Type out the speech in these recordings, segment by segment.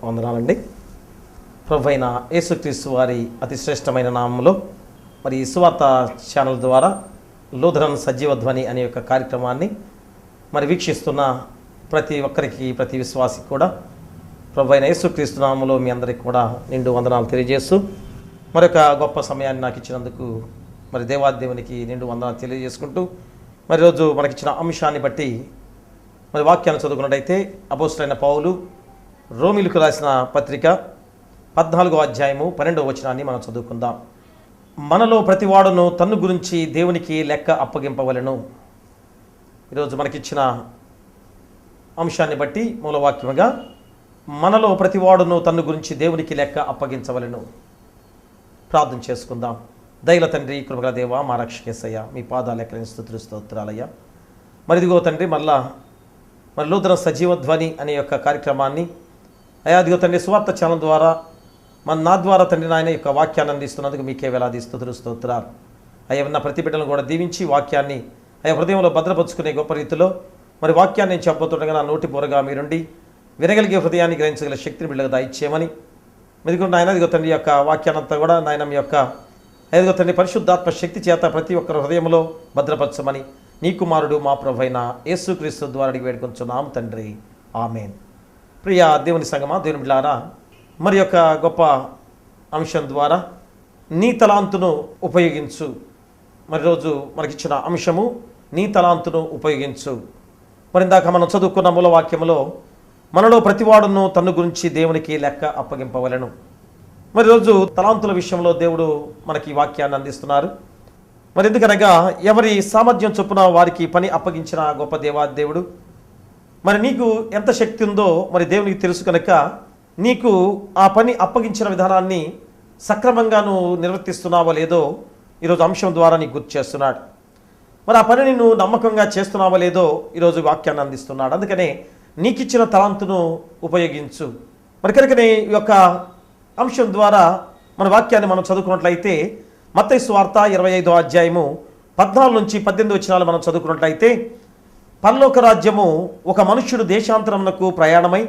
వందనాలండి. ప్రభువైన యేసుక్రీస్తు వారి అతి శ్రేష్టమైన నామంలో మరి సువార్త ఛానల్ ద్వారా లూథరన్ సజీవ ధ్వని అనే యొక్క కార్యక్రమాన్ని మరి వీక్షిస్తున్న ప్రతి ఒక్కరికి, ప్రతి విశ్వాసికి కూడా ప్రభువైన యేసుక్రీస్తు నామంలో మీ అందరికీ కూడా నిండు వందనాలు తెలియజేస్తూ మరొక గొప్ప సమయాన్ని నాకు ఇచ్చినందుకు మరి దేవాదేవునికి నిండు వందనాలు తెలియజేసుకుంటూ మరి రోజు మనకిచ్చిన అంశాన్ని బట్టి మరి వాక్యాన్ని చదువుకున్నట్టయితే అపోస్తలుడైన పౌలు రోమిలకు రాసిన పత్రిక 14వ అధ్యాయము 12వ వచనాన్ని మనం చదువుకుందాం. మనలో ప్రతివాడును తన్ను గురించి దేవునికి లెక్క అప్పగింపవలెను. ఈరోజు మనకిచ్చిన అంశాన్ని బట్టి మూలవాక్యముగా మనలో ప్రతివాడును తన్ను గురించి దేవునికి లెక్క అప్పగించవలెను. ప్రార్థన చేసుకుందాం. దయల తండ్రి, కృపగల దేవ, మా రక్షకేసయ్య, మీ పాదాలు ఎక్కడైనా స్తుతులు స్తోత్రాలయ్యా. మరి ఇదిగో తండ్రి, మరి లూథరన్ సజీవ ధ్వని అనే యొక్క కార్యక్రమాన్ని అయ్యా అదిగో తండ్రి సువార్త ఛానల్ ద్వారా నా ద్వారా తండ్రి నాయన యొక్క వాక్యాన్ని అందిస్తున్నందుకు మీకే వేలాది స్తుతులు స్తోత్రాలు అయ్యా. ఉన్న ప్రతి బిడ్డలను కూడా దీవించి వాక్యాన్ని అయ్యా హృదయంలో భద్రపరుచుకునే గొప్ప రీతిలో మరి వాక్యాన్ని నేను చెప్పబోతుండగా నా నోటి పూరగా మీరుండి వినగలిగే హృదయాన్ని గ్రహించగల శక్తిని బిడ్డలకు దయచేయమని మెదుగు నాయన అదిగో తండ్రి యొక్క వాక్యాన్నంతా కూడా నాయన మీ యొక్క అదిగో తండ్రి పరిశుద్ధాత్మ శక్తి చేత ప్రతి ఒక్కరి హృదయంలో భద్రపరచమని నీ కుమారుడు మా ప్రభువైన యేసుక్రీస్తు ద్వారా అడిగి వేడుకొంచున్నాం తండ్రి, ఆమేన్. ప్రియ దేవుని సంగమా, దేవుని బిడ్డలారా, మరి యొక్క గొప్ప అంశం ద్వారా నీ తలాంతును ఉపయోగించు. మరి రోజు మనకిచ్చిన అంశము నీ తలాంతును ఉపయోగించు. మరి ఇందాక మనం చదువుకున్న మూలవాక్యములో మనలో ప్రతివాడును తన్ను గురించి దేవునికి లెక్క అప్పగింపవలెను. మరి రోజు తలాంతుల విషయంలో దేవుడు మనకి ఈ వాక్యాన్ని అందిస్తున్నారు. మరి ఎందుకనగా ఎవరి సామర్థ్యం చొప్పున వారికి పని అప్పగించిన గొప్ప దేవాదేవుడు మరి నీకు ఎంత శక్తి ఉందో మరి దేవునికి తెలుసు కనుక నీకు ఆ పని అప్పగించిన విధానాన్ని సక్రమంగా నువ్వు నిర్వర్తిస్తున్నావో లేదో ఈరోజు అంశం ద్వారా నీకు గుర్తు చేస్తున్నాడు. మరి ఆ పనిని నువ్వు నమ్మకంగా చేస్తున్నావో లేదో ఈరోజు వాక్యాన్ని అందిస్తున్నాడు. అందుకనే నీకు ఇచ్చిన తలాంతును ఉపయోగించు. మరి కనుకనే ఈ యొక్క అంశం ద్వారా మన వాక్యాన్ని మనం చదువుకున్నట్లయితే మత్తయి సువార్త 25వ అధ్యాయము 14 నుంచి 18 వచనాలు మనం చదువుకున్నట్లయితే, పరలోక రాజ్యము ఒక మనుష్యుడు దేశాంతరమునకు ప్రయాణమై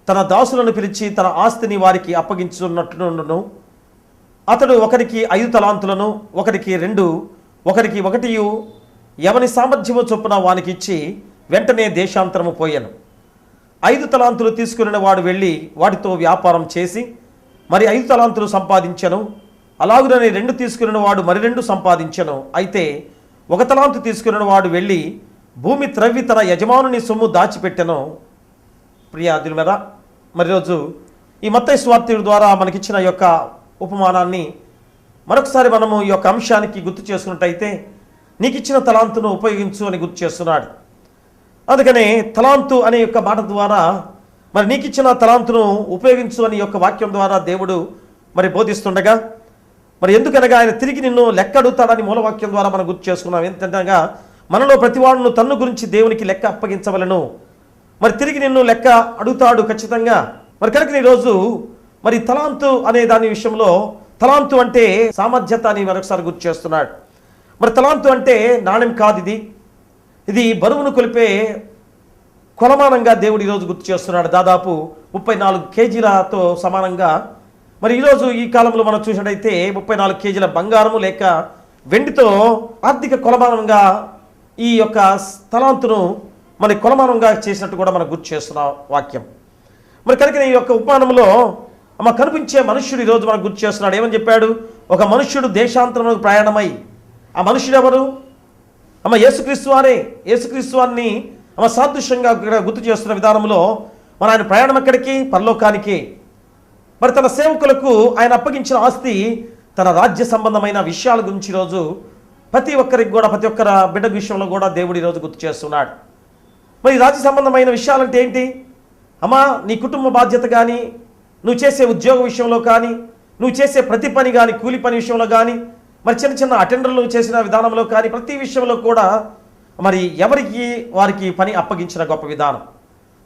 తన దాసులను పిలిచి తన ఆస్తిని వారికి అప్పగించున్నట్లును. అతడు ఒకరికి 5 తలాంతులను, ఒకరికి 2, ఒకరికి 1 ఎవని సామర్థ్యము చొప్పున వానికి ఇచ్చి వెంటనే దేశాంతరము పోయాను. 5 తలాంతులు తీసుకుని వాడు వెళ్ళి వాటితో వ్యాపారం చేసి మరి 5 తలాంతులు సంపాదించను. అలాగునని 2 తీసుకుని వాడు మరి 2 సంపాదించను. అయితే 1 తలాంతు తీసుకుని వాడు వెళ్ళి భూమి త్రవ్వి తన యజమానుని సొమ్ము దాచిపెట్టెను. ప్రియాదుల మరి రోజు ఈ మత్తయి సువార్త ద్వారా మనకిచ్చిన యొక్క ఉపమానాన్ని మరొకసారి మనము ఈ యొక్క అంశానికి గుర్తు చేసుకున్నట్టయితే నీకు ఇచ్చిన తలాంతును ఉపయోగించు అని గుర్తు చేస్తున్నాడు. అందుకనే తలాంతు అనే యొక్క మాట ద్వారా మరి నీకు ఇచ్చిన తలాంతును ఉపయోగించు అని యొక్క వాక్యం ద్వారా దేవుడు మరి బోధిస్తుండగా మరి ఎందుకనగా ఆయన తిరిగి నిన్ను లెక్క అడుగుతాడని మూలవాక్యం ద్వారా మనం గుర్తు చేసుకున్నాం. ఏంటంటగా మనలో ప్రతివాడును తన్ను గురించి దేవునికి లెక్క అప్పగించవలను. మరి తిరిగి నిన్ను లెక్క అడుగుతాడు ఖచ్చితంగా. మరి కనుక ఈరోజు మరి తలాంతు అనే దాని విషయంలో తలాంతు అంటే సామర్థ్యత అని మరొకసారి గుర్తు చేస్తున్నాడు. మరి తలాంతు అంటే నాణ్యం కాదు, ఇది బరువును కొలిపే కొలమానంగా దేవుడు ఈరోజు గుర్తు చేస్తున్నాడు. దాదాపు 34 కేజీలతో సమానంగా. మరి ఈరోజు ఈ కాలంలో మనం చూసినట్టయితే 34 కేజీల బంగారము లేక వెండితో ఆర్థిక కొలమానంగా ఈ యొక్క తలాంతును మరి కొలమానంగా చేసినట్టు కూడా మనం గుర్తు చేస్తున్న వాక్యం. మరి కనుక ఈ యొక్క ఉపమానంలో కనిపించే మనుష్యుడు ఈరోజు మనకు గుర్తు చేస్తున్నాడు. ఏమని చెప్పాడు? ఒక మనుష్యుడు దేశాంతరంలో ప్రయాణమై, ఆ మనుష్యుడు ఎవరు? యేసుక్రీస్తు వారే. యేసుక్రీస్తు వారిని సాదృశ్యంగా గుర్తు చేస్తున్న విధానంలో మరి ఆయన ప్రయాణం ఎక్కడికి? పరలోకానికి. మరి తన సేవకులకు ఆయన అప్పగించిన ఆస్తి తన రాజ్య సంబంధమైన విషయాల గురించి ఈరోజు ప్రతి ఒక్కరికి కూడా, ప్రతి ఒక్కరి బిడ్డ విషయంలో కూడా దేవుడు ఈరోజు గుర్తు చేస్తున్నాడు. మరి రాజ్య సంబంధమైన విషయాలంటే ఏంటి? నీ కుటుంబ బాధ్యత కానీ, నువ్వు చేసే ఉద్యోగ విషయంలో కానీ, నువ్వు చేసే ప్రతి పని కానీ, కూలి పని విషయంలో కానీ, మరి చిన్న చిన్న అటెండర్లు చేసిన విధానంలో కానీ, ప్రతి విషయంలో కూడా మరి ఎవరికి వారికి పని అప్పగించిన గొప్ప విధానం.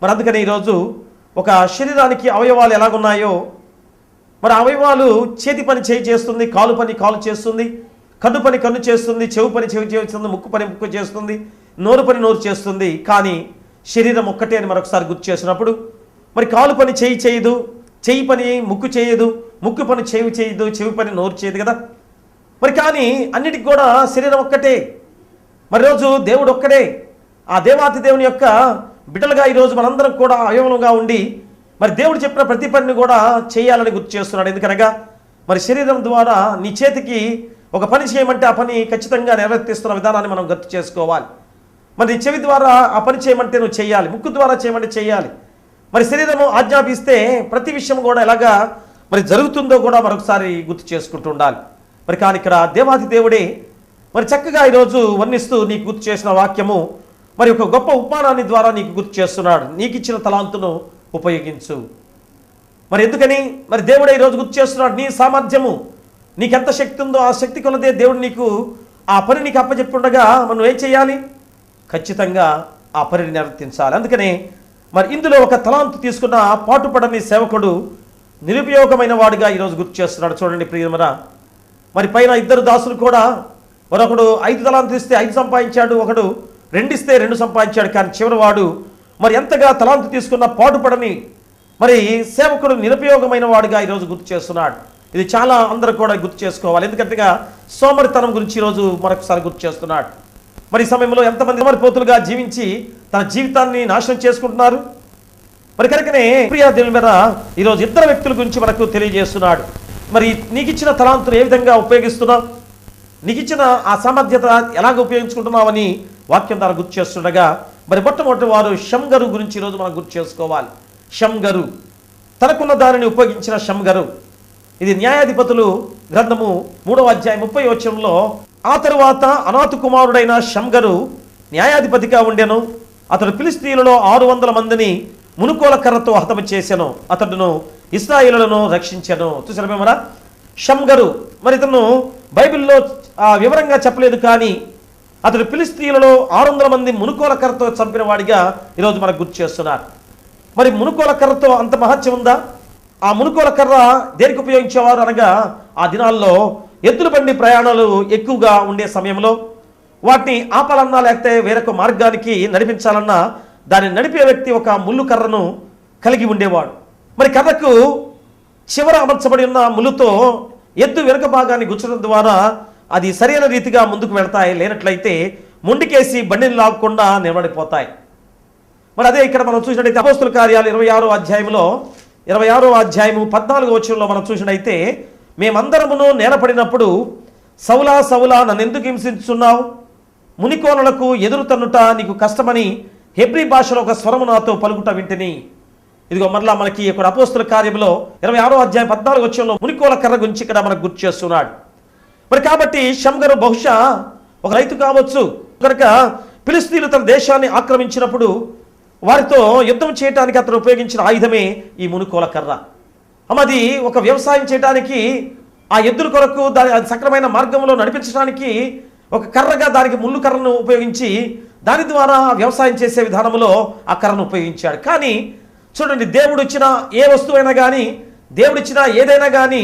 మరి అందుకని ఈరోజు ఒక శరీరానికి అవయవాలు ఎలాగున్నాయో మరి అవయవాలు చేతి పని చేస్తుంది, కాలు పని కాలు చేస్తుంది, కన్ను పని కన్ను చేస్తుంది, చెవు పని చెవి చేస్తుంది, ముక్కు పని ముక్కు చేస్తుంది, నోరు పని నోరు చేస్తుంది. కానీ శరీరం ఒక్కటే అని మరొకసారి గుర్తు చేసినప్పుడు మరి కాలు పని చేయి చేయదు, చెయ్యి పని ముక్కు చేయదు, ముక్కు పని చెవి చేయదు, చెవి పని నోరు చేయదు కదా. మరి కానీ అన్నిటికి కూడా శరీరం ఒక్కటే. మరి రోజు దేవుడు ఒక్కడే. ఆ దేవాతి దేవుని యొక్క బిడ్డలుగా ఈరోజు మనందరం కూడా అవయవంగా ఉండి మరి దేవుడు చెప్పిన ప్రతి పనిని కూడా చేయాలని గుర్తు చేస్తున్నాడు. ఎందుకనగా మరి శరీరం ద్వారా నీ చేతికి ఒక పని చేయమంటే ఆ పని ఖచ్చితంగా నిర్వర్తిస్తున్న విధానాన్ని మనం గుర్తు చేసుకోవాలి. మరి నీ చెవి ద్వారా ఆ పని చేయమంటే నువ్వు చేయాలి, ముక్కు ద్వారా చేయమంటే చేయాలి. మరి శరీరము ఆజ్ఞాపిస్తే ప్రతి విషయం కూడా ఎలాగా మరి జరుగుతుందో కూడా మరొకసారి గుర్తు చేసుకుంటూ ఉండాలి. మరి కానీ ఇక్కడ దేవాది దేవుడే మరి చక్కగా ఈరోజు వర్ణిస్తూ నీకు గుర్తు చేసిన వాక్యము మరి ఒక గొప్ప ఉపమానాన్ని ద్వారా నీకు గుర్తు చేస్తున్నాడు. నీకు ఇచ్చిన తలాంతును ఉపయోగించు. మరి ఎందుకని మరి దేవుడే ఈరోజు గుర్తు చేస్తున్నాడు. నీ సామర్థ్యము నీకెంత శక్తి ఉందో ఆ శక్తి కొలదే దేవుడు నీకు ఆ పని నీకు అప్పచెప్పుండగా మనం ఏం చేయాలి? ఖచ్చితంగా ఆ పనిని నిర్వర్తించాలి. అందుకనే మరి ఇందులో ఒక తలాంతు తీసుకున్న పాటుపడని సేవకుడు నిరుపయోగమైన వాడిగా ఈరోజు గుర్తు చేస్తున్నాడు. చూడండి ప్రియమరా, మరి పైన ఇద్దరు దాసులు కూడా మరొకడు 5 తలాంతులు ఇస్తే 5 సంపాదించాడు, ఒకడు 2 ఇస్తే 2 సంపాదించాడు. కానీ చివరి వాడు మరి ఎంతగా తలాంతు తీసుకున్న పాటుపడని మరి సేవకుడు నిరుపయోగమైన వాడిగా ఈరోజు గుర్తు చేస్తున్నాడు. ఇది చాలా అందరూ కూడా గుర్తు చేసుకోవాలి. ఎందుకంటే సోమరితనం గురించి ఈరోజు మరొకసారి గుర్తు చేస్తున్నాడు. మరి ఈ సమయంలో ఎంతమంది సోమరిపోతులుగా జీవించి తన జీవితాన్ని నాశనం చేసుకుంటున్నారు. మరి కనుకనే ప్రియా దేవుని మీద ఈరోజు ఇద్దరు వ్యక్తుల గురించి మనకు తెలియజేస్తున్నాడు. మరి నీకు ఇచ్చిన తలాంతులు ఏ విధంగా ఉపయోగిస్తున్నావు, నీకు ఇచ్చిన ఆ సామర్థ్యత ఎలాగ ఉపయోగించుకుంటున్నావని వాక్యం ద్వారా గుర్తు చేస్తుండగా మరి మొట్టమొదటి వారు షంగరు గురించి ఈరోజు మనం గుర్తు చేసుకోవాలి. షంగరు తనకున్న దానిని ఉపయోగించిన షంగరు. ఇది న్యాయాధిపతులు గ్రంథము 3వ అధ్యాయం 30వ వచనంలో, ఆ తరువాత అనాథ కుమారుడైన షంగరు న్యాయాధిపతిగా ఉండెను. అతడు ఫిలిష్తీయులలో 600 మందిని మునుకోల కర్రతో హతము చేసెను. అతడును ఇశ్రాయేలులను రక్షించెను. చూసారా మేమరా, షంగరు. మరి ఇతను బైబిల్లో వివరంగా చెప్పలేదు, కానీ అతడు ఫిలిష్తీయులలో 600 మంది మునుకోల కర్రతో చంపిన వాడిగా ఈరోజు మనకు గుర్తు చేస్తున్నారు. మరి మునుకోల కర్రతో అంత మహత్యం ఉందా? ఆ మునుకోల కర్ర దేనికి ఉపయోగించేవారు అనగా ఆ దినాల్లో ఎద్దుల బండి ప్రయాణాలు ఎక్కువగా ఉండే సమయంలో వాటిని ఆపాలన్నా లేకపోతే వేరొక మార్గానికి నడిపించాలన్నా దాన్ని నడిపే వ్యక్తి ఒక ముళ్ళు కర్రను కలిగి ఉండేవాడు. మరి కర్రకు చివర అమర్చబడి ఉన్న ముళ్ళుతో ఎద్దు వెనుక భాగాన్ని గుచ్చడం ద్వారా అది సరైన రీతిగా ముందుకు వెళ్తాయి. లేనట్లయితే ముందుకేసి బండిని లాగకుండా నిలబడిపోతాయి. మరి అదే ఇక్కడ మనం చూసినట్టయితే అపోస్తుల కార్యాలు 26వ అధ్యాయంలో 26వ అధ్యాయము 14వ వచనంలో మనం చూసినట్టయితే, మేమందరమును నేలపడినప్పుడు సౌలా సౌలా నన్ను ఎందుకు హింసించున్నావు, మునికోనలకు ఎదురు తన్నుట నీకు కష్టమని హెబ్రీ భాషలో ఒక స్వరము నాతో పలుకుట వింటిని. ఇదిగో మరలా మనకి ఇక్కడ అపోస్తుల కార్యంలో 26వ అధ్యాయం 14వ వచనంలో మునికోల కర్ర గురించి ఇక్కడ మనకు గుర్తు చేస్తున్నాడు. మరి కాబట్టి షంగరు బహుశా ఒక రైతు కావచ్చు కనుక ఫిలిష్తీయులు తన దేశాన్ని ఆక్రమించినప్పుడు వారితో యుద్ధం చేయడానికి అతను ఉపయోగించిన ఆయుధమే ఈ మునుకోల కర్ర. అది ఒక వ్యవసాయం చేయడానికి ఆ ఎద్దుల కొరకు దాని సక్రమైన మార్గంలో నడిపించడానికి ఒక కర్రగా దానికి ముళ్ళు కర్రను ఉపయోగించి దాని ద్వారా వ్యవసాయం చేసే విధానంలో ఆ కర్రను ఉపయోగించాడు. కానీ చూడండి, దేవుడు ఇచ్చిన ఏ వస్తువైనా కానీ, దేవుడిచ్చిన ఏదైనా కానీ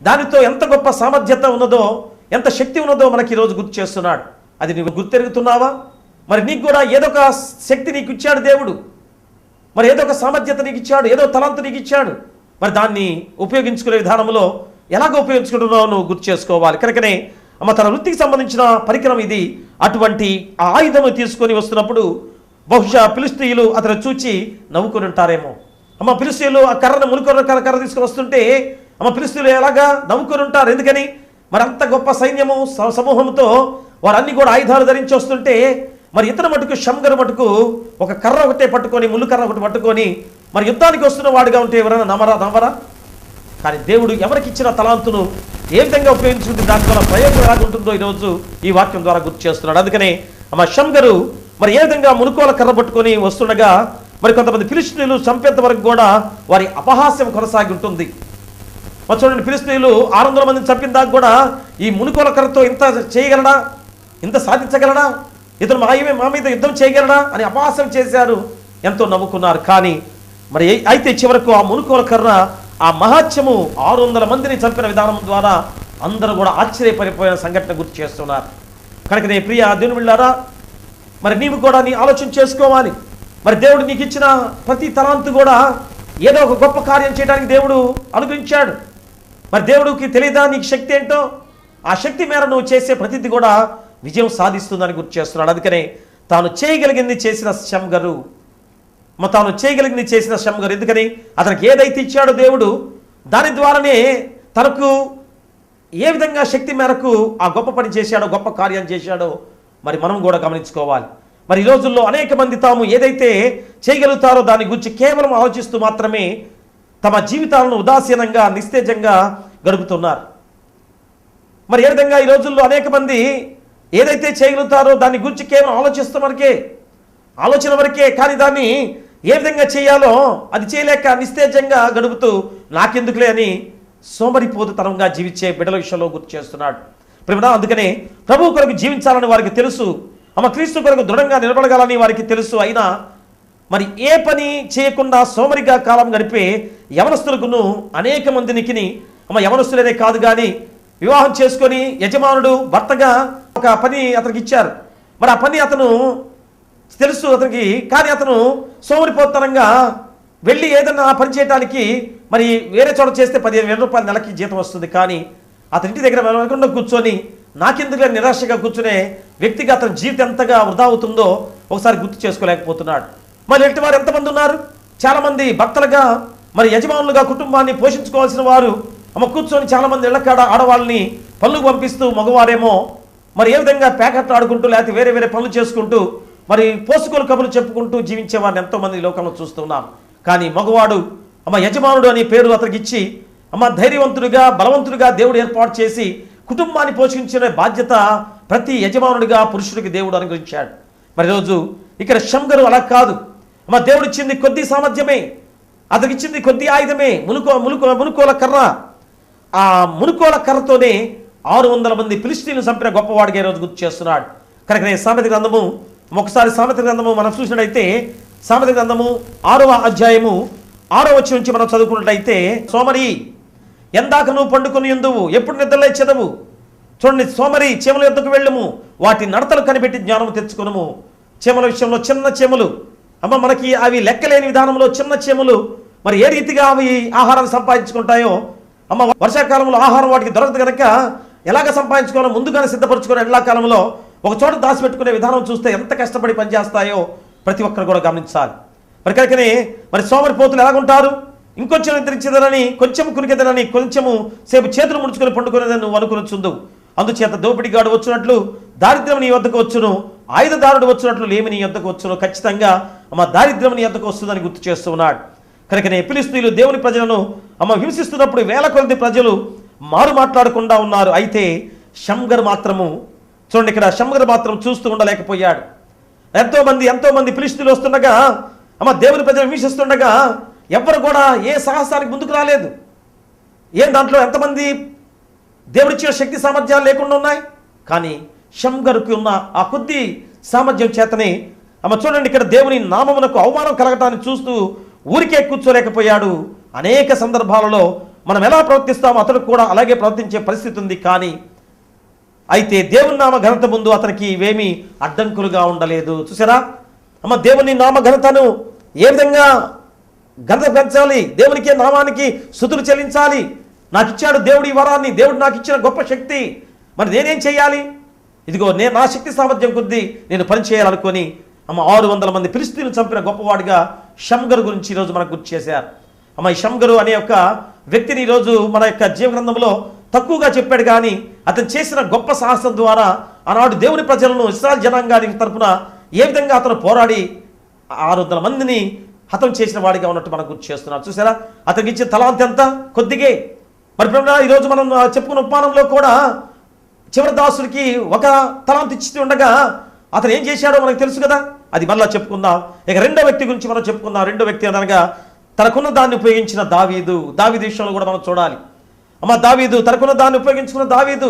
దానితో ఎంత గొప్ప సామర్థ్యత ఉన్నదో, ఎంత శక్తి ఉన్నదో మనకి ఈరోజు గుర్తు చేస్తున్నాడు. అది నువ్వు గుర్తెరుగుతున్నావా? మరి నీకు కూడా ఏదో ఒక శక్తి నీకు ఇచ్చాడు దేవుడు, మరి ఏదో ఒక సామర్థ్యత నీకు ఇచ్చాడు, ఏదో తలంతు నీకు ఇచ్చాడు. మరి దాన్ని ఉపయోగించుకునే విధానంలో ఎలాగ ఉపయోగించుకుంటున్నావు నువ్వు గుర్తు చేసుకోవాలి. కనుకనే తన వృత్తికి సంబంధించిన పరికరం ఇది. అటువంటి ఆ ఆయుధము తీసుకొని వస్తున్నప్పుడు బహుశా ఫిలిష్తీయులు అతను చూచి నవ్వుకొని ఉంటారేమో. ఫిలిష్తీయులు ఆ కర్రను మునుకొర కర్ర తీసుకొని వస్తుంటే ఫిలిష్తీయులు ఎలాగా నవ్వుకొని ఉంటారు. ఎందుకని? మరి అంత గొప్ప సైన్యము సమూహంతో వారన్నీ కూడా ఆయుధాలు ధరించి వస్తుంటే మరి ఇతను మటుకు షంగరు మటుకు ఒక కర్ర ఒకటే పట్టుకొని, ముళ్ళు కర్ర ఒకటి పట్టుకొని మరి యుద్ధానికి వస్తున్న వాడిగా ఉంటే ఎవరైనా నమ్మరా? కానీ దేవుడు ఎవరికి ఇచ్చిన తలాంతును ఏ విధంగా ఉపయోగించుకుంటే దాని ద్వారా ప్రయోజనం ఎలాగ ఉంటుందో ఈరోజు ఈ వాక్యం ద్వారా గుర్తు చేస్తున్నాడు. అందుకనే షంగరు మరి ఏ విధంగా మునుకోల కర్ర పట్టుకొని వస్తుండగా మరి కొంతమంది ఫిలిష్తీయులు చంపేంత వరకు కూడా వారి అపహాస్యం కొనసాగి ఉంటుంది. మరి చూడండి, ఫిలిష్తీయులు 600 మందిని చంపిన దాకా కూడా ఈ మునుకోల కర్రతో ఇంత చేయగలడా, ఇంత సాధించగలడా, ఇతను మా మీద యుద్ధం చేయగలడా అని అపహాస్యం చేశారు, ఎంతో నవ్వుకున్నారు. కానీ మరి అయితే చివరకు ఆ మునుకోల కర్ర ఆ మహాత్యము 600 మందిని చంపిన విధానం ద్వారా అందరూ కూడా ఆశ్చర్యపడిపోయిన సంఘటన గుర్తు చేస్తున్నారు. కనుక నీ ప్రియ దేవుని బిడ్డలారా, మరి నీవు కూడా నీ ఆలోచన చేసుకోవాలి. మరి దేవుడు నీకు ఇచ్చిన ప్రతి తలాంతు కూడా ఏదో ఒక గొప్ప కార్యం చేయడానికి దేవుడు అనుగ్రహించాడు. మరి దేవుడికి తెలియదా నీకు శక్తి ఏంటో? ఆ శక్తి మేర నువ్వు చేసే ప్రతిదీ కూడా విజయం సాధిస్తుందని గుర్తు చేస్తున్నాడు. అందుకనే తాను చేయగలిగింది చేసిన శంగరు, తాను చేయగలిగింది చేసిన శంగరు. ఎందుకని అతనికి ఏదైతే ఇచ్చాడో దేవుడు దాని ద్వారానే తనకు ఏ విధంగా శక్తి మేరకు ఆ గొప్ప పని చేశాడో, గొప్ప కార్యం చేశాడో మరి మనం కూడా గమనించుకోవాలి. మరి ఈ రోజుల్లో అనేక మంది తాము ఏదైతే చేయగలుగుతారో దాని గురించి కేవలం ఆలోచిస్తూ మాత్రమే తమ జీవితాలను ఉదాసీనంగా నిస్తేజంగా గడుపుతున్నారు. మరి ఏ విధంగా ఈ రోజుల్లో అనేక మంది ఏదైతే చేయగలుగుతారో దాని గురించి కేవలం ఆలోచన వరకే, కానీ దాన్ని ఏ విధంగా చేయాలో అది చేయలేక నిస్తేజంగా గడుపుతూ నాకెందుకులే అని సోమరిపోతుతనంగా జీవించే బిడ్డల విషయంలో గుర్తు చేస్తున్నాడు. అందుకనే ప్రభు కొరకు జీవించాలని వారికి తెలుసు, క్రీస్తు కొరకు దృఢంగా నిలబడగలని వారికి తెలుసు. అయినా మరి ఏ పని చేయకుండా సోమరిగా కాలం గడిపే యవనస్తులకును అనేక మందినికి యవనస్తులనే కాదు కానీ వివాహం చేసుకొని యజమానుడు భర్తగా ఒక పని అతనికి ఇచ్చారు. మరి ఆ పని అతను తెలుసు అతనికి, కానీ అతను సోమరిపోతనంగా వెళ్ళి ఏదన్నా పని చేయడానికి మరి వేరే చోట చేస్తే 15,000 రూపాయలు నెలకి జీతం వస్తుంది. కానీ అతని ఇంటి దగ్గర వెళ్ళకుండా కూర్చొని నాకెందుకు నిరాశగా కూర్చునే వ్యక్తిగా అతని జీవితం ఎంతగా వృధా అవుతుందో ఒకసారి గుర్తు చేసుకోలేకపోతున్నాడు. మరి ఎట్టి వారు ఎంతమంది ఉన్నారు? చాలామంది భర్తలుగా మరి యజమానులుగా కుటుంబాన్ని పోషించుకోవాల్సిన వారు కూర్చొని చాలామంది ఇళ్లకాడ ఆడవాళ్ళని పనులకు పంపిస్తూ, మగవారేమో మరి ఏ విధంగా ప్యాకెట్లు ఆడుకుంటూ లేకపోతే వేరే వేరే పనులు చేసుకుంటూ మరి పోసుకోలు కబుర్లు చెప్పుకుంటూ జీవించే వారిని ఎంతోమంది లోకంలో చూస్తున్నాం. కానీ మగవాడు యజమానుడు అనే పేరు అతనికి ఇచ్చి ధైర్యవంతుడిగా బలవంతుడిగా దేవుడు ఏర్పాటు చేసి కుటుంబాన్ని పోషించిన బాధ్యత ప్రతి యజమానుడిగా పురుషుడికి దేవుడు అనుగ్రహించాడు. మరి రోజు ఇక్కడ శంగరు అలా కాదు. దేవుడు ఇచ్చింది కొద్ది సామర్థ్యమే, అతనికి ఇచ్చింది కొద్ది ఆయుధమే, మునుకోల కర్ర. ఆ మునుకోల కర్రతోనే 600 మంది ఫిలిష్తీయులను చంపిన గొప్పవాడిగా ఈరోజు గుర్తు చేస్తున్నాడు. కనుక సామెత గ్రంథము ఒకసారి సామెత గ్రంథము మనం చూసినట్టయితే సామెత గ్రంథము 6వ అధ్యాయము 6వ వచనం నుంచి మనం చదువుకున్నట్లయితే, సోమరి ఎందాక నువ్వు పండుకొని ఎందువు, ఎప్పుడు నిద్రలే చెదవు. చూడండి, సోమరి చీమల యొద్దకు వెళ్ళము, వాటి నడతలు కనిపెట్టి జ్ఞానము తెచ్చుకొనుము. చీమల విషయంలో చిన్న చీమలు మనకి అవి లెక్కలేని విధానంలో చిన్న చీమలు మరి ఏ రీతిగా అవి ఆహారాన్ని సంపాదించుకుంటాయో వర్షాకాలంలో ఆహారం వాటికి దొరకదు కనుక ఎలాగ సంపాదించుకోవాలో ముందుగానే సిద్ధపరచుకుని ఎండాకాలంలో ఒక చోట దాచిపెట్టుకునే విధానం చూస్తే ఎంత కష్టపడి పనిచేస్తాయో ప్రతి ఒక్కరు కూడా గమనించాలి. మరి కనుకనే మరి సోమరిపోతులు ఎలాగుంటారు? ఇంకొంచెం నిద్రించదనని, కొంచెం కునికెదనని, కొంచెము సేపు చేతులు ముడుచుకొని పండుకునేదని నువ్వు అనుకునొచ్చుందు. అందుచేత దోపిడిగాడు వచ్చినట్లు దారిద్ర్యం నీ వద్దకు వచ్చును, ఆయుధదారుడు వచ్చినట్లు లేమి నీ వద్దకు వచ్చును. ఖచ్చితంగా దారిద్ర్యం నీ వద్దకు వస్తుందని గుర్తు చేస్తూ ఉన్నాడు. కనుకనే ఫిలిష్తీయులు దేవుని ప్రజలను హింసిస్తున్నప్పుడు వేల కొలది ప్రజలు మారు మాట్లాడకుండా ఉన్నారు. అయితే శంగర్ మాత్రము చూడండి, ఇక్కడ శంగర్ మాత్రం చూస్తూ ఉండలేకపోయాడు. ఎంతో మంది ఫిలిష్తీయులు వస్తుండగా దేవుని ప్రజలు హింసిస్తుండగా ఎవ్వరు కూడా ఏ సాహసానికి ముందుకు రాలేదు. దాంట్లో ఎంతమంది దేవుడిచ్చిన శక్తి సామర్థ్యాలు లేకుండా ఉన్నాయి. కానీ శంగరుకి ఉన్న ఆ కొద్ది సామర్థ్యం చేతనే చూడండి, ఇక్కడ దేవుని నామమునకు అవమానం కలగటాన్ని చూస్తూ ఊరికే కూర్చోలేకపోయాడు. అనేక సందర్భాలలో మనం ఎలా ప్రవర్తిస్తామో అతడు కూడా అలాగే ప్రవర్తించే పరిస్థితి ఉంది. కానీ అయితే దేవుని నామ ఘనత ముందు అతనికి ఇవేమీ అడ్డంకులుగా ఉండలేదు. చూసారా, దేవుని నామ ఘనతను ఏ విధంగా ఘనత పెంచాలి, దేవునికి నామానికి స్తుతులు చెల్లించాలి. నాకు ఇచ్చాడు దేవుడు ఈ వరాన్ని, దేవుడు నాకు ఇచ్చిన గొప్ప శక్తి, మరి నేనేం చేయాలి? ఇదిగో నా శక్తి సామర్థ్యం కొద్దీ నేను పని చేయాలనుకొని 600 మంది ఫిలిష్తీయులను చంపిన గొప్పవాడిగా శంగరు గురించి ఈరోజు మనకు గుర్తు చేశారు. ఈ శంగరు అనే ఒక వ్యక్తిని ఈరోజు మన యొక్క జీవగ్రంథంలో తక్కువగా చెప్పాడు. కానీ అతను చేసిన గొప్ప సాహసం ద్వారా ఆనాడు దేవుని ప్రజలను ఇశ్రాయేలు జనాంగానికి తరపున ఏ విధంగా అతను పోరాడి 600 మందిని హతం చేసిన వాడిగా ఉన్నట్టు మనకు గుర్తు చేస్తున్నారు. చూసారా, అతనికి ఇచ్చిన తలాంతి ఎంత కొద్దిగే. మరి ఈరోజు మనం చెప్పుకున్న ఉపమానంలో కూడా చివరి దాసుడికి ఒక తలాంతి ఇచ్చి ఉండగా అతను ఏం చేశాడో మనకు తెలుసు కదా. అది మళ్ళీ చెప్పుకుందాం. ఇక రెండో వ్యక్తి గురించి మనం చెప్పుకుందాం. రెండో వ్యక్తి అనగా తనకున్న దాన్ని ఉపయోగించిన దావీదు విషయంలో కూడా మనం చూడాలి. దావీదు తనకున్న దాన్ని ఉపయోగించుకున్న దావీదు.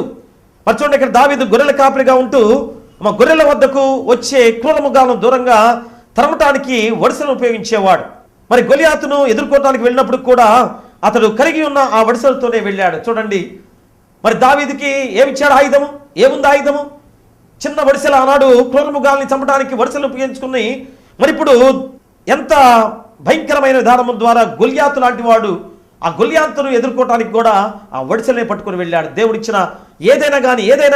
మరి చూడండి, ఇక్కడ దావీదు గొర్రెల కాపరిగా ఉంటూ గొర్రెల వద్దకు వచ్చే క్రూరముగాలను దూరంగా తరమటానికి వడిసెలను ఉపయోగించేవాడు. మరి గొలియాతును ఎదుర్కోవడానికి వెళ్ళినప్పుడు కూడా అతడు కలిగి ఉన్న ఆ వడిసెలతోనే వెళ్ళాడు. చూడండి, మరి దావీదుకి ఏమిచ్చాడు ఆయుధము? ఏముంది ఆయుధము? చిన్న వడిసెల. ఆనాడు క్రూరముగాల్ని చంపడానికి వడిసెలు ఉపయోగించుకుని మరి ఇప్పుడు ఎంత భయంకరమైన విధానం ద్వారా గొల్యాతు లాంటి వాడు ఆ గొల్యాతును ఎదుర్కోవటానికి కూడా ఆ వడిసెలనే పట్టుకొని వెళ్ళాడు. దేవుడిచ్చిన ఏదైనా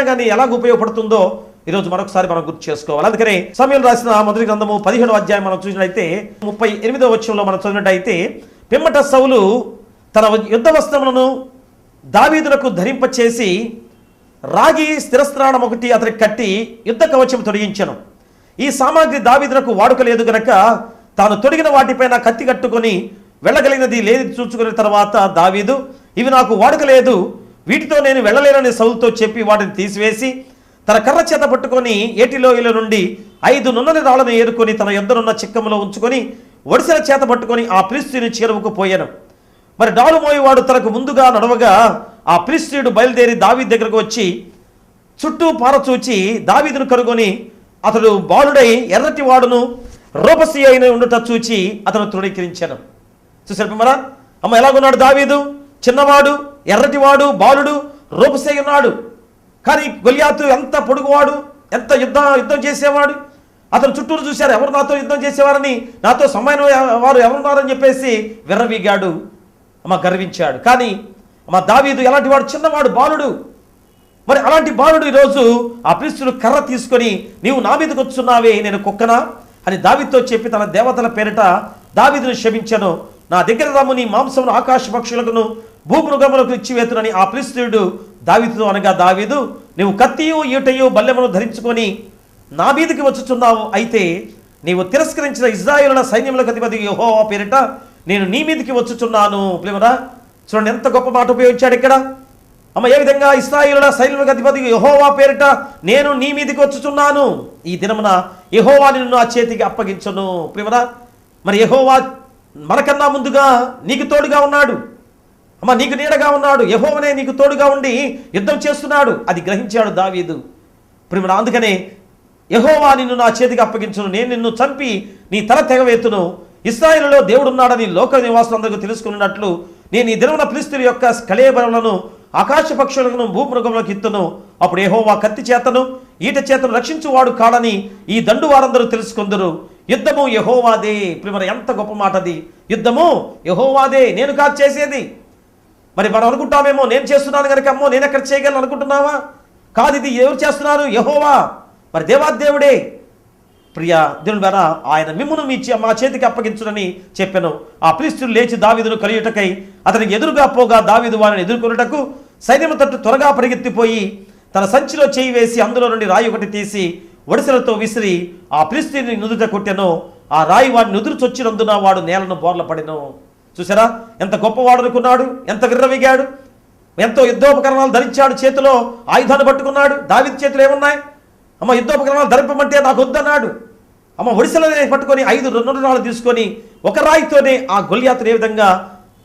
కానీ ఎలాగ ఉపయోగపడుతుందో ఈరోజు మరొకసారి మనం గుర్తు చేసుకోవాలి. అందుకనే సమూయేలు రాసిన మొదటి గ్రంథము 17వ అధ్యాయం మనం చూసినట్లయితే 38వ వచనంలో మనం చదివినట్టయితే, పిమ్మట సౌలు తన యుద్ధ వస్త్రములను దావీదునకు ధరింపచేసి రాగి స్థిరస్త్రాణం ఒకటి అతనికి కట్టి యుద్ధ కవచం తొడిగించెను. ఈ సామాగ్రి దావీదునకు వాడుక లేదు గనక తాను తొడిగిన వాటిపైన కత్తి కట్టుకొని వెళ్ళగలిగినది లేదు చూచుకున్న తర్వాత దావీదు, ఇవి నాకు వాడుక లేదు, వీటితో నేను వెళ్ళలేనని సౌలుతో చెప్పి వాటిని తీసివేసి తన కర్ర చేత పట్టుకొని ఏటిలోయల నుండి 5 నున్నని రాళ్లను ఏరుకొని తన యొద్దనున్న చిక్కములో ఉంచుకొని ఒడిసెల చేత పట్టుకొని ఆ ఫిలిష్తీయుని చేరువకు పోయాను. మరి డాలు మోయేవాడు తనకు ముందుగా నడవగా ఆ ఫిలిష్తీయుడు బయలుదేరి దావీదు దగ్గరకు వచ్చి చుట్టూ పారచూచి దావీదును కనుగొని అతడు బాలుడై ఎర్రటి వాడును రూపసి అయిన ఉండుట చూచి అతను తృణీకరించాను. చూసారు మరా అమ్మ ఎలాగున్నాడు దావీదు? చిన్నవాడు, ఎర్రటివాడు, బాలుడు, రూపసి ఉన్నాడు. కానీ గొల్యాతు ఎంత పొడుగువాడు, ఎంత యుద్ధం చేసేవాడు. అతను చుట్టూరు చూశారు, ఎవరు నాతో యుద్ధం చేసేవారని, నాతో సమాన వారు ఎవరున్నారని చెప్పేసి విర్రవీగాడు, అమ్మ గర్వించాడు. కానీ అమ్మ దావీదు ఎలాంటి వాడు? చిన్నవాడు, బాలుడు. మరి అలాంటి బాలుడు ఈరోజు ఆ ఫిలిష్తీయుడు కర్ర తీసుకొని, నీవు నా మీదకి వచ్చున్నావే, నేను కుక్కనా అని దావీదుతో చెప్పి తన దేవతల పేరిట దావీదును శపించెను. నా దగ్గర రమ్ము, నీ మాంసమును ఆకాశ పక్షులకు భూమృగములకు ఇచ్చివేతునని ఆ ఫిలిష్తీయుడు దావీదుతో అనగా, దావీదు నీవు కత్తియు ఈటయు బల్లెమును ధరించుకొని నా మీదకి వచ్చుచున్నావు, అయితే నీవు తిరస్కరించిన ఇశ్రాయేలుల సైన్యములకు అధిపతి యెహోవా పేరిట నేను నీ మీదకి వచ్చుచున్నాను. ప్రియమరా చూడండి ఎంత గొప్ప మాట ఉపయోగించాడు ఇక్కడ. అమ్మ ఏ విధంగా ఇశ్రాయేలుల సైన్యములకు అధిపతి యెహోవా పేరిట నేను నీ మీదకి వచ్చుచున్నాను, ఈ దినమున యెహోవా నిన్ను ఆ చేతికి అప్పగించును. ప్రియమరా మరి యెహోవా మనకన్నా ముందుగా నీకు తోడుగా ఉన్నాడు, అమ్మ నీకు నీడగా ఉన్నాడు. యెహోవానే నీకు తోడుగా ఉండి యుద్ధం చేస్తున్నాడు. అది గ్రహించాడు దావీదు. ప్రియమరా అందుకనే యెహోవా నిన్ను నా చేతికి అప్పగించును, నేను నిన్ను చంపి నీ తల తెగవేతును. ఇశ్రాయేలులో దేవుడున్నాడని లోక నివాసులందరికీ తెలుసుకున్నట్లు నేను ఈ దినమున ఫిలిష్తీయుల యొక్క కళేబరములను ఆకాశ పక్షులను భూమృగములకు ఇత్తును. అప్పుడు యెహోవా కత్తి చేతను ఈట చేతను రక్షించువాడు కాడని ఈ దండు వారందరూ తెలుసుకుందరు. యుద్ధము యెహోవాదే. ప్రియమరా ఎంత గొప్ప మాట అది. యుద్ధము యెహోవాదే, నేను కాదు చేసేది. మరి మనం అనుకుంటామేమో నేను చేస్తున్నాను కనుక అమ్మో నేను ఎక్కడ చేయగలను అనుకుంటున్నావా? కాదు, ఇది ఎవరు చేస్తున్నారు? యెహోవా, మరి దేవాదేవుడే. ప్రియ దేవుని ద్వారా ఆయన మిమ్మును మా చేతికి అప్పగించునని చెప్పాను. ఆ ఫిలిష్తీయుడు లేచి దావీదును కలియుటకై అతనికి ఎదురుగా పోగా దావీదు వారిని ఎదుర్కొనుటకు సైన్యము తట్టు త్వరగా పరిగెత్తిపోయి తన సంచిలో చేయి వేసి అందులో నుండి రాయి ఒకటి తీసి ఒడిసెలతో విసిరి ఆ ఫిలిష్తీయుని నుదుట కొట్టెను. ఆ రాయి వాడిని నుదురు చొచ్చినందున వాడు నేలను బోర్ల పడెను. చూసారా ఎంత గొప్పవాడు అనుకున్నాడు, ఎంత విర్రవిగాడు, ఎంతో యుద్ధోపకరణాలు ధరించాడు, చేతిలో ఆయుధాన్ని పట్టుకున్నాడు. దావీదు చేతులు ఏమున్నాయి? అమ్మ యుద్ధోపకరణాలు ధరింపమంటే నాకు వద్దన్నాడు. అమ్మ ఒడిసెలనే పట్టుకొని 5 2 తీసుకొని ఒక రాయితోనే ఆ గొల్యాతును ఏ విధంగా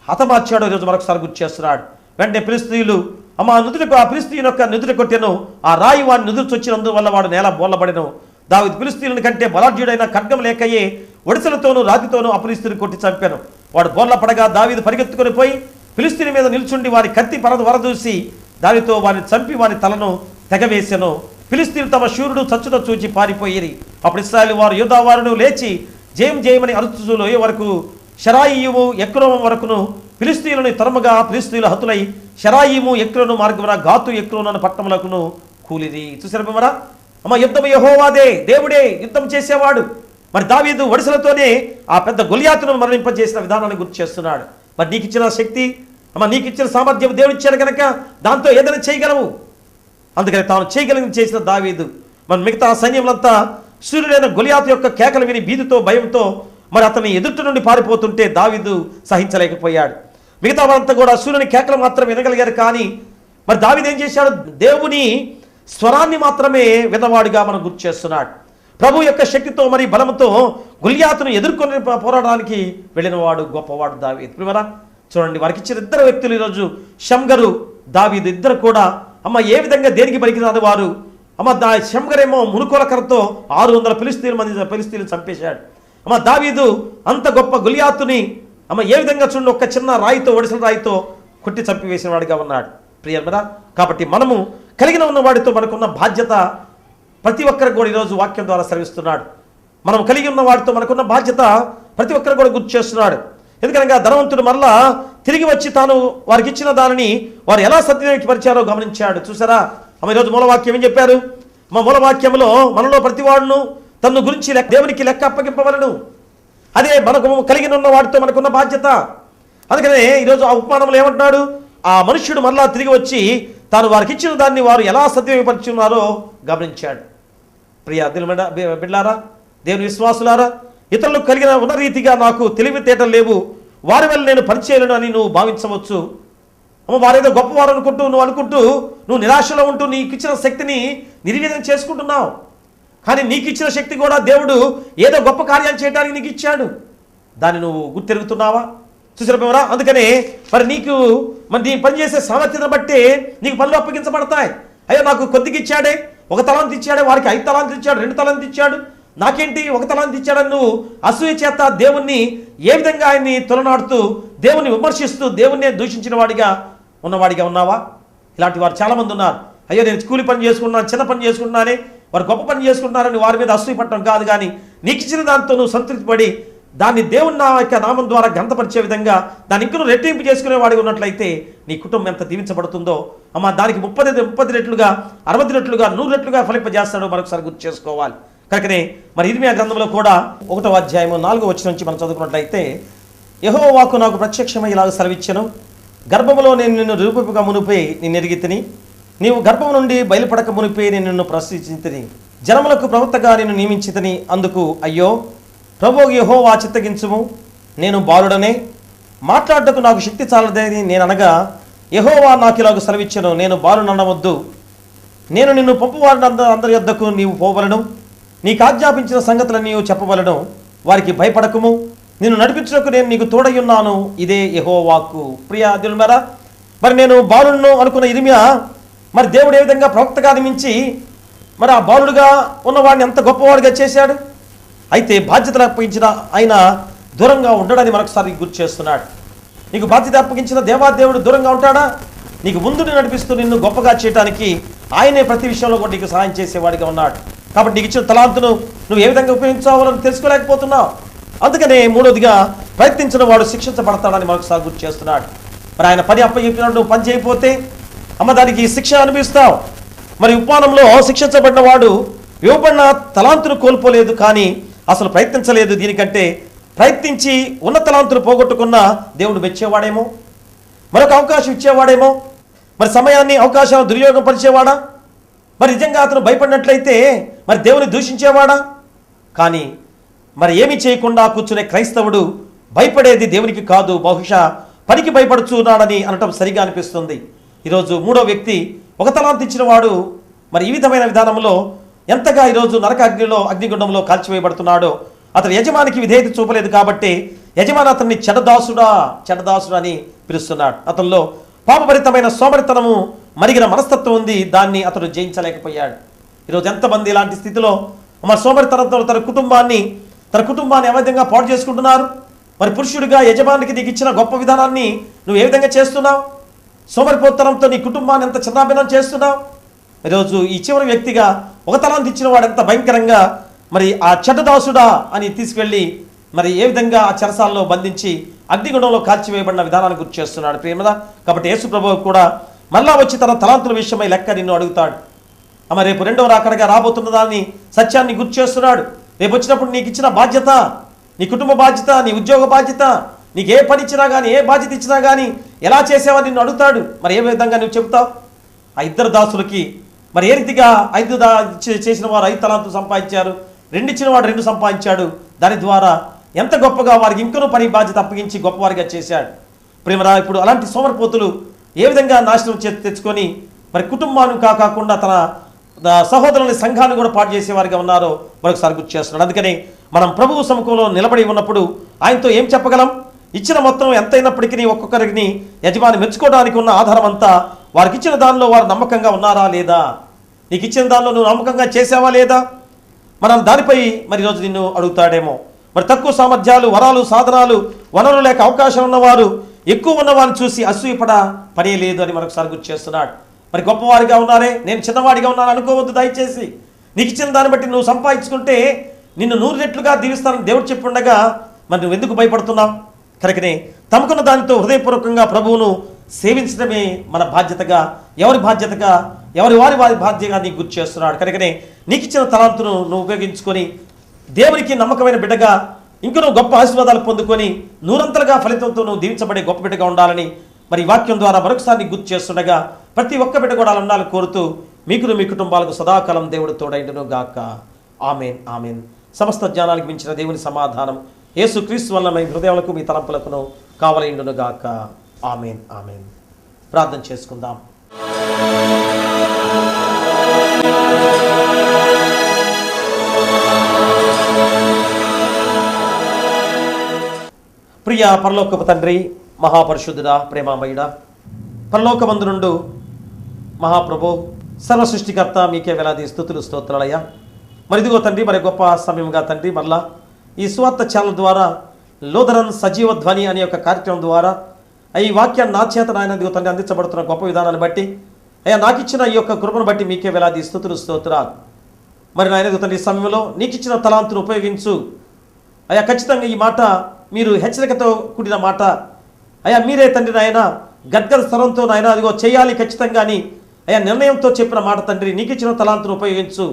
హతమార్చాడో ఈరోజు మరొకసారి గుర్తు చేస్తున్నాడు. వెంటనే ఫిలిష్తీయులు అమ్మ నుదుటికి ఆ ఫిలిష్తీయుని యొక్క నుదుట కొట్టెను. ఆ రాయి వాడిని నుదురు చొచ్చినందువల్ల వాడు నేల బోర్లబడెను. దావీదు ఫిలిష్తీయుని కంటే బలాఢ్యుడైన ఖడ్గం లేకయే ఒడిసెలతోనూ రాతితోనూ ఆ ఫిలిష్తీయుని కొట్టి చంపాను. వాడు బోర్ల పడగా దావీదు పరిగెత్తుకొని పోయి ఫిలిష్తీయుని మీద నిల్చుండి వారి కత్తి వరదూసి దానితో వారిని చంపి వారి తలను తెగవేసెను. ఫిలిష్తీయులు తమ శూరుడు చచ్చుట చూచి పారిపోయిరి. అప్పుడు ఇశ్రాయేలు వారు యూదా వారును లేచి జయమని అరుచు లోయ వరకు షరాయిము ఎక్రోను వరకును ఫిలిష్తీయులను తరముగా ఫిలిష్తీయులు హతులై షరాయిము ఎక్రోను మార్గమున గాతు ఎక్రోను అన్న పట్టణములకును కూలిరి. చూసారు మరా అమ్మ యుద్ధం యెహోవాదే, దేవుడే యుద్ధం చేసేవాడు. మరి దావీదు ఒడిసెలతోనే ఆ పెద్ద గొల్యాతును మరణింపజేసిన విధానాన్ని గుర్తు చేస్తున్నాడు. మరి నీకు ఇచ్చిన శక్తి, అమ్మ నీకు ఇచ్చిన సామర్థ్యం దేవుడు ఇచ్చాడు కనుక దాంతో ఏదైనా చేయగలవు. అందుకని తాను చేయగలిగింది చేసిన దావీదు. మరి మిగతా సైన్యములంతా సూర్యుడైన గొల్యాతు యొక్క కేకలు విని భీతితో భయంతో మరి అతని ఎదుటి నుండి పారిపోతుంటే దావీదు సహించలేకపోయాడు. మిగతా వారంతా కూడా సూర్యుని కేకలు మాత్రం వినగలిగారు. కానీ మరి దావీదు ఏం చేశాడు? దేవుని స్వరాన్ని మాత్రమే విన్నవాడిగా మనం గుర్తు చేస్తున్నాడు. ప్రభు యొక్క శక్తితో మరి బలంతో గొల్యాతును ఎదుర్కొని పోరాడడానికి వెళ్ళిన వాడు గొప్పవాడు దావీదు. ప్రియమరా చూడండి, వారికి ఇచ్చిన 2 వ్యక్తులు ఈరోజు షమ్గరు దావీదు ఇద్దరు కూడా అమ్మ ఏ విధంగా దేనికి పలికినారు వారు. అమ్మ షమ్గరేమో మునుకోలకరతో 600 ఫిలిష్తీయులు చంపేశాడు. అమ్మ దావీదు అంత గొప్ప గొల్యాతుని అమ్మ ఏ విధంగా చూడండి ఒక చిన్న రాయితో ఒడిసెల రాయితో కొట్టి చంపివేసిన వాడిగా ఉన్నాడు. ప్రియమరా కాబట్టి మనము కలిగిన ఉన్న వాడితో మనకున్న బాధ్యత ప్రతి ఒక్కరికి కూడా ఈరోజు వాక్యం ద్వారా సెలవిస్తున్నాడు. మనం కలిగి ఉన్న వాడితో మనకున్న బాధ్యత ప్రతి ఒక్కరు కూడా గుర్తు చేస్తున్నాడు. ఎందుకనగా ధనవంతుడు మరలా తిరిగి వచ్చి తాను వారికి ఇచ్చిన దానిని వారు ఎలా సద్వినియోగపరిచారో గమనించాడు. చూసారా, ఈరోజు మూలవాక్యం ఏం చెప్పారు? మా మూలవాక్యంలో మనలో ప్రతివాడును తన్ను గురించి దేవునికి లెక్క అప్పగింపవలను. అదే మనకు కలిగి ఉన్న వాటితో మనకున్న బాధ్యత. అందుకనే ఈరోజు ఆ ఉపమానంలో ఏమంటున్నాడు? ఆ మనుష్యుడు మరలా తిరిగి వచ్చి తాను వారికి ఇచ్చిన దాన్ని వారు ఎలా సద్వినియోగపరుచున్నారో గమనించాడు. ప్రియా బిడ్డలారా, దేవుని విశ్వాసులారా, ఇతరులకు కలిగిన ఉన్న రీతిగా నాకు తెలివితేటలు లేవు, వారి వల్ల నేను పనిచేయలేను అని నువ్వు భావించవచ్చు. వారేదో గొప్పవారు అనుకుంటూ నువ్వు నిరాశలో ఉంటూ నీకు ఇచ్చిన శక్తిని నిర్వీర్యం చేసుకుంటున్నావు. కానీ నీకు ఇచ్చిన శక్తి కూడా దేవుడు ఏదో గొప్ప కార్యాలు చేయడానికి నీకు ఇచ్చాడు. దాన్ని నువ్వు గుర్తెరుగుతున్నావా? చూసినరా, అందుకనే మరి నీ పనిచేసే సామర్థ్యతను బట్టి నీకు పనులు అప్పగించబడతాయి. అయ్యో, నాకు కొద్దిగా ఇచ్చాడే, 1 తలాంతు ఇచ్చాడే, వారికి 5 తలాంతులు ఇచ్చాడు, 2 తలాంతులు ఇచ్చాడు, నాకేంటి 1 తలాంతు ఇచ్చాడని నువ్వు అసూయ చేత దేవుణ్ణి ఏ విధంగా ఆయన్ని తొలనాడుతూ దేవుణ్ణి విమర్శిస్తూ దేవుణ్ణే దూషించిన వాడిగా ఉన్నవాడిగా ఉన్నావా? ఇలాంటి వారు చాలామంది ఉన్నారు. అయ్యో, నేను కూలి పని చేసుకున్నాను, చిన్న పని చేసుకున్నానే, వారు గొప్ప పని చేసుకుంటున్నారని వారి మీద అసూయ పట్టడం కాదు, కానీ నీకు ఇచ్చిన దాంతో నువ్వు సంతృప్తి పడి దాన్ని దేవుని యొక్క నామం ద్వారా గంతపరిచే విధంగా దాన్ని ఇంకను రెట్టింపు చేసుకునే వాడిగా ఉన్నట్లయితే నీ కుటుంబం ఎంత దీవించబడుతుందో అమ్మ, దానికి 30 రెట్లుగా 60 రెట్లుగా 100 రెట్లుగా ఫలింపజేస్తాడో మరొకసారి గుర్తు చేసుకోవాలి. కనుకనే మరి ఇర్మియా గ్రంథంలో కూడా 1వ అధ్యాయము 4వ వచనం నుంచి మనం చదువుకున్నట్లయితే, యెహోవా వాక్కు నాకు ప్రత్యక్షమై ఇలాగ సెలవిచ్చెను, గర్భములో నేను నిన్ను రూపముగా మునిపే నిన్ను ఎరిగితిని, నీవు గర్భము నుండి బయలుపడక మునిపే నేను నిన్ను ప్రశ్నించితిని, జనములకు ప్రవక్తగా నిన్ను నియమించితిని. అందుకు అయ్యో, ప్రభువు యెహోవా చిత్తగించుము, నేను బాలుడనే, మాట్లాడటకు నాకు శక్తి చాలదని నేను అనగా, యెహోవా నాకు ఇలాగ సెలవిచ్చెను, నేను బాలుననవద్దు, నేను నిన్ను పంపువారిని అందరి యొద్దకు నీవు పోవలను, నీకు ఆజ్ఞాపించిన సంగతులను నీవు చెప్పవలను, వారికి భయపడకము, నిన్ను నడిపించుటకు నేను నీకు తోడయ్యున్నాను, ఇదే యెహోవా వాక్కు. ప్రియా దేవులారా, మరి నేను బాలుడును అనుకున్న ఇర్మియా మరి దేవుడు ఏ విధంగా ప్రవక్తగా నియమించి మరి ఆ బాలుడుగా ఉన్నవాడిని ఎంత గొప్పవాడిగా చేశాడు. అయితే బాధ్యతలు అప్పగించిన ఆయన దూరంగా ఉండడని మరొకసారి గుర్తు చేస్తున్నాడు. నీకు బాధ్యత అప్పగించిన దేవాదేవుడు దూరంగా ఉంటాడా? నీకు ముందుని నడిపిస్తూ నిన్ను గొప్పగా చేయడానికి ఆయనే ప్రతి విషయంలో కూడా నీకు సహాయం చేసేవాడిగా ఉన్నాడు. కాబట్టి నీకు ఇచ్చిన తలాంతును నువ్వు ఏ విధంగా ఉపయోగించావాలని తెలుసుకోలేకపోతున్నావు. అందుకనే 3వదిగా ప్రయత్నించిన వాడు శిక్షించబడతాడని మరొకసారి గుర్తు చేస్తున్నాడు. మరి ఆయన పని అప్పగించినట్టు నువ్వు పని చేయకపోతే దానికి శిక్ష అనిపిస్తావు. మరి ఉపమానంలో శిక్షించబడిన వాడు ఇవ్వబడిన తలాంతును కోల్పోలేదు, కానీ అసలు ప్రయత్నించలేదు. దీనికంటే ప్రయత్నించి ఉన్న తలాంతును పోగొట్టుకున్న దేవుడు మెచ్చేవాడేమో, మరొక అవకాశం ఇచ్చేవాడేమో. మరి సమయాన్ని అవకాశాన్ని దుర్యోగం పరిచేవాడా? మరి నిజంగా అతను భయపడినట్లయితే మరి దేవుని దూషించేవాడా? కానీ మరి ఏమీ చేయకుండా కూర్చునే క్రైస్తవుడు భయపడేది దేవునికి కాదు, బహుశా పనికి భయపడుచున్నాడని అనటం సరిగా అనిపిస్తుంది. ఈరోజు 3వ వ్యక్తి 1 తలాంతు ఇచ్చిన వాడు మరి ఈ విధమైన విధానంలో ఎంతగా ఈరోజు అగ్నిగుండంలో కాల్చివేయబడుతున్నాడో. అతను యజమానికి విధేయత చూపలేదు కాబట్టి యజమాని అతన్ని చెడ్డదాసుడా అని పిలుస్తున్నాడు. అతనిలో పాపభరితమైన సోమరితనము మరిగిన మనస్తత్వం ఉంది, దాన్ని అతడు జయించలేకపోయాడు. ఈరోజు ఎంతమంది ఇలాంటి స్థితిలో మన సోమరితనంతో తన కుటుంబాన్ని ఏ విధంగా పాడు చేసుకుంటున్నారు. మరి పురుషుడిగా యజమానికి నీకు ఇచ్చిన గొప్ప విధానాన్ని నువ్వు ఏ విధంగా చేస్తున్నావు? సోమరిపోతనంతో నీ కుటుంబాన్ని ఎంత చిన్నాభిన్నం చేస్తున్నావు. ఈరోజు ఈ చివరి వ్యక్తిగా 1 తలాంతు ఇచ్చిన వాడు ఎంత భయంకరంగా మరి ఆ చెడ్డదాసుడా అని తీసుకెళ్ళి మరి ఏ విధంగా ఆ చెరసాలలో బంధించి అగ్నిగుండంలో కాల్చివేయబడిన విధానాన్ని గుర్తు చేస్తున్నాడు ప్రేమదా. కాబట్టి యేసు ప్రభువు కూడా మళ్ళా వచ్చి తన తలాంతుల విషయమై లెక్క నిన్ను అడుగుతాడు. రేపు 2వ రాకడగా రాబోతున్న దాన్ని సత్యాన్ని గుర్తు చేస్తున్నాడు. రేపు వచ్చినప్పుడు నీకు ఇచ్చిన బాధ్యత, నీ కుటుంబ బాధ్యత, నీ ఉద్యోగ బాధ్యత, నీకు ఏ పని ఇచ్చినా కానీ ఏ బాధ్యత ఇచ్చినా కానీ ఎలా చేసావని నిన్ను అడుగుతాడు. మరి ఏ విధంగా నువ్వు చెబుతావు? ఆ 2 దాసులకి మరి ఏ రీతిగా 5 చేసిన వారు 5 తలాంతులు సంపాదించారు, 2 ఇచ్చిన వాడు 2 సంపాదించాడు. దాని ద్వారా ఎంత గొప్పగా వారికి ఇంకనూ పని బాధ్యత అప్పగించి గొప్పవారిగా చేశాడు. ప్రేమరా, ఇప్పుడు అలాంటి సోమరిపోతులు ఏ విధంగా నాశనం తెచ్చుకొని మరి కుటుంబాన్ని కాకుండా తన సహోదరుని సంఘాన్ని కూడా పాటు చేసేవారిగా ఉన్నారో మరొకసారి గుర్తు చేస్తున్నాడు. అందుకని మనం ప్రభువు సముఖంలో నిలబడి ఉన్నప్పుడు ఆయనతో ఏం చెప్పగలం? ఇచ్చిన మొత్తం ఎంతైనప్పటికీ ఒక్కొక్కరికి యజమాని మెచ్చుకోవడానికి ఉన్న ఆధారం అంతా వారికి ఇచ్చిన దానిలో వారు నమ్మకంగా ఉన్నారా లేదా? నీకు ఇచ్చిన దానిలో నువ్వు నమ్మకంగా చేసావా లేదా? మనం దానిపై మరి ఈరోజు నిన్ను అడుగుతాడేమో. మరి తక్కువ సామర్థ్యాలు, వరాలు, సాధనాలు, వనరులు లేక అవకాశం ఉన్నవారు ఎక్కువ ఉన్నవారిని చూసి అసూయపడ పనే లేదు అని మరొకసారి గుర్తు చేస్తున్నాడు. మరి గొప్పవారిగా ఉన్నారే, నేను చిన్నవాడిగా ఉన్నాను అనుకోవద్దు. దయచేసి నీకు ఇచ్చిన దాన్ని బట్టి నువ్వు సంపాదించుకుంటే నిన్ను 100 రెట్లుగా దీవిస్తానని దేవుడు చెప్పుండగా మరి నువ్వు ఎందుకు భయపడుతున్నావు? కనుకనే తమకున్న దానితో హృదయపూర్వకంగా ప్రభువును సేవించడమే మన బాధ్యతగా, ఎవరి బాధ్యతగా, వారి బాధ్యతగా నీకు గుర్తు చేస్తున్నాడు. కనుకనే నీకు ఇచ్చిన తలాంతును నువ్వు ఉపయోగించుకొని దేవునికి నమ్మకమైన బిడ్డగా ఇంకా నువ్వు గొప్ప ఆశీర్వాదాలు పొందుకొని నూరంతలుగా ఫలితంతో నువ్వు దీవించబడే గొప్ప బిడ్డగా ఉండాలని మరి ఈ వాక్యం ద్వారా మరొకసారి నీకు గుర్తు చేస్తుండగా ప్రతి ఒక్క బిడ్డ కూడా ఉండాలని కోరుతూ మీకును మీ కుటుంబాలకు సదాకాలం దేవుడు తోడైండును గాక. Amen, amen. సమస్త జ్ఞానానికి మించిన దేవుని సమాధానం యేసుక్రీస్తు వల్ల మీ హృదయాలకు మీ తలంపులకును కావలైండును గాక. Amen, amen. ప్రార్థన చేసుకుందాం. ప్రియ పరలోకపు తండ్రి, మహాపరిశుద్ధుడా, ప్రేమామయుడా, పరలోకమందు నుండు మహాప్రభు సర్వ సృష్టికర్త మీకే వేలాది స్తుతులు స్తోత్రాలయ్యా. మరి ఇదిగో తండ్రి, మరి గొప్ప సమయంగా తండ్రి మరలా ఈ సువార్త ఛానల్ ద్వారా లూథరన్ సజీవ ధ్వని అనే ఒక కార్యక్రమం ద్వారా ఈ వాక్యాన్ని నా చేత నాయన ఇదిగో తండ్రి అందించబడుతున్న గొప్ప విధానాన్ని బట్టి అయ్యా నాకు ఇచ్చిన ఈ యొక్క కృపను బట్టి మీకే వేలాది స్తుతులు స్తోత్రాలు. మరి నాయన ఇదిగో తండ్రి ఈ సమయంలో నీకు ఇచ్చిన తలాంతును ఉపయోగించు అయ్యా. ఖచ్చితంగా ఈ మాట మీరు హెచ్చరికతో కూడిన మాట అయ్యా. మీరే తండ్రి నాయన గద్గద స్వరంతో నాయన అదిగో చేయాలి ఖచ్చితంగా అని అయ్యా నిర్ణయంతో చెప్పిన మాట తండ్రి. నీకు ఇచ్చిన తలాంతును ఉపయోగించు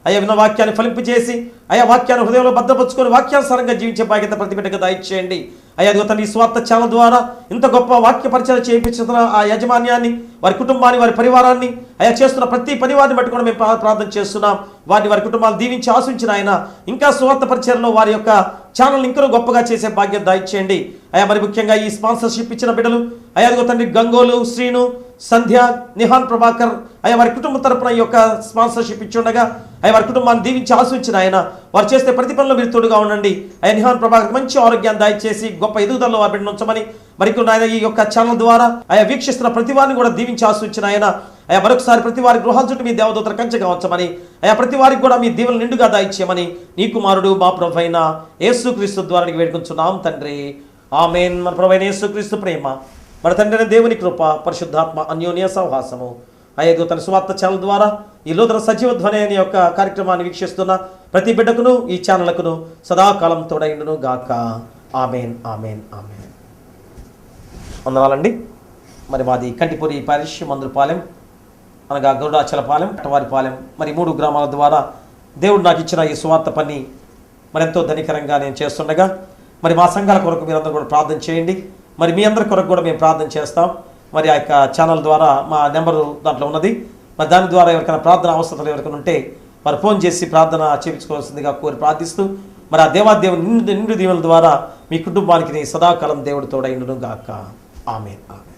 అయ్యా. విన్న వాక్యాన్ని ఫలింపజేసి అయ్యా వాక్యాన్ని హృదయంలో భద్రపరుచుకొని వాక్యానుసారంగా జీవించే బాధ్యత ప్రతి బిడ్డకు దయచేయండి అయ్యా. అదిగో తండ్రి ఈ స్వార్థ ఛానల్ ద్వారా ఇంత గొప్ప వాక్య పరిచయం చేయించుతున్న ఆ యాజమాన్యాన్ని, వారి కుటుంబాన్ని, వారి పరివారాన్ని అయ్యా చేస్తున్న ప్రతి పనివారిని బట్టి కూడా మేము ప్రార్థన చేస్తున్నాం. వారి కుటుంబాలు దీవించి ఆశించిన ఆయన ఇంకా స్వార్థ పరిచయంలో వారి యొక్క ఛానల్ ఇంకా గొప్పగా చేసే బాధ్యత దయచేయండి అయ్యా. మరి ముఖ్యంగా ఈ స్పాన్సర్షిప్ ఇచ్చిన బిడ్డలు అయ్యా అదిగో తండ్రి గంగోలు, శ్రీను, సంధ్య, నిహాన్ ప్రభాకర్ అయ్యా వారి కుటుంబం తరపున ఈ యొక్క స్పాన్సర్షిప్ ఇచ్చి ఉండగా అయ్యా వారి కుటుంబాన్ని దీవించి ఆశించిన ఆయన వారు చేస్తే ప్రతి పనిలో మీరు తోడుగా ఉండండి అయ్యా. నిహాన్ ప్రభాకర్ మంచి ఆరోగ్యాన్ని దయచేసి గొప్ప ఎదుగుదలలో వారి బిడ్డను ఉంచమని మరి ఆయన ఈ యొక్క ఛానల్ ద్వారా అయ్యా వీక్షిస్తున్న ప్రతి వారిని కూడా దీవించి ఆశించిన ఆయన అయ్యా మరొకసారి ప్రతి వారి గృహాల చుట్టూ మీ దేవదూతల కంచెగా ఉంచమని అయ్యా ప్రతి వారికి కూడా మీ దీవెనలు నిండుగా దయచేయమని నీ కుమారుడు మా ప్రభువైన యేసుక్రీస్తు ద్వారా వేడుకొంచున్నాం తండ్రి. ఆమేన్. మన ప్రభువైన యేసుక్రీస్తు ప్రేమ, మన తండ్రి దేవుని కృప, పరిశుద్ధాత్మ అన్యోన్య సహవాసము అయ్యా తన సువార్త ఛానల్ ద్వారా ఈ లూథరన్ సజీవ ధ్వని అనే యొక్క కార్యక్రమాన్ని వీక్షిస్తున్న ప్రతి బిడ్డకును ఈ ఛానళ్లకును సదాకాలం తోడైండును గాక. ఆమేన్, ఆమేన్, ఆమేన్. వందనాలండి. మరి మాది కంటిపూరి పారిష్, మందులపాలెం అనగా గరుడాచలపాలెం, కట్టవారిపాలెం, మరి 3 గ్రామాల ద్వారా దేవుడు నాకు ఇచ్చిన ఈ సువార్త పని మరి ఎంతో ధనికరంగా నేను చేస్తుండగా మరి మా సంఘాల కొరకు మీరందరూ కూడా ప్రార్థన చేయండి. మరి మీ అందరి కొరకు కూడా మేము ప్రార్థన చేస్తాం. మరి ఆ యొక్క ఛానల్ ద్వారా మా నెంబరు దాంట్లో ఉన్నది. మరి దాని ద్వారా ఎవరికైనా ప్రార్థన అవసరాలు ఎవరికైనా ఉంటే వారు ఫోన్ చేసి ప్రార్థన చేయించుకోవాల్సిందిగా కోరి ప్రార్థిస్తూ మరి ఆ దేవాదేవుని నిండు దీవెనల ద్వారా మీ కుటుంబానికి సదాకాలం దేవుడు తోడైండును గాక. ఆమేన్, ఆమేన్.